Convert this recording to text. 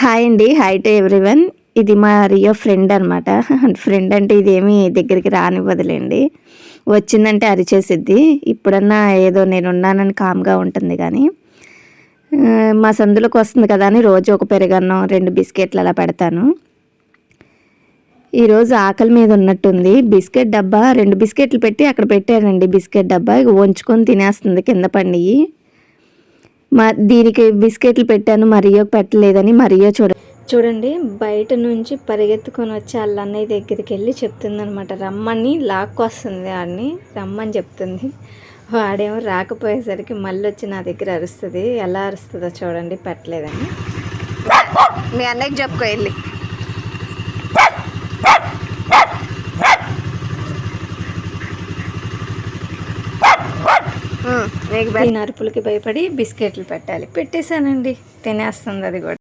Hi అండి. Hi to everyone. ఇది మా రియో ఫ్రెండ్ అనమాట. ఫ్రెండ్ అంటే ఇదేమీ దగ్గరికి రానివ్వదులేండి. వచ్చిందంటే అరిచేసిద్ది. ఇప్పుడన్నా ఏదో నేనున్నానని కామ్‌గా ఉంటుంది గానీ, మా సందులోకి వస్తుంది కదా అని రోజు ఒక పెరుగన్నం, 2 బిస్కెట్లు అలా పెడతాను. ఈరోజు ఆకలి మీద ఉన్నట్టుంది. బిస్కెట్ డబ్బా 2 బిస్కెట్లు పెట్టి అక్కడ పెట్టానండి బిస్కెట్ డబ్బా. ఇక వంచుకొని తినేస్తుంది కింద పడినయి. దీనికి బిస్కెట్లు పెట్టాను, మా రియోకి పెట్టలేదని మా రియో చూడండి బయట నుంచి పరిగెత్తుకొని వచ్చి వాళ్ళ అన్నయ్య దగ్గరికి వెళ్ళి చెప్తుందనమాట. రమ్మని లాక్కొస్తుంది వాడిని, రమ్మని చెప్తుంది. వాడేమో రాకపోయేసరికి మళ్ళీ వచ్చి నా దగ్గర అరుస్తుంది. ఎలా అరుస్తుందో చూడండి, పెట్టలేదని. మీ అన్నయ్యకి చెప్పుకో వెళ్ళి. దీని అరుపులకి భయపడి బిస్కెట్లు పెట్టాలి. పెట్టేశానండి, తినేస్తుంది అది కూడా.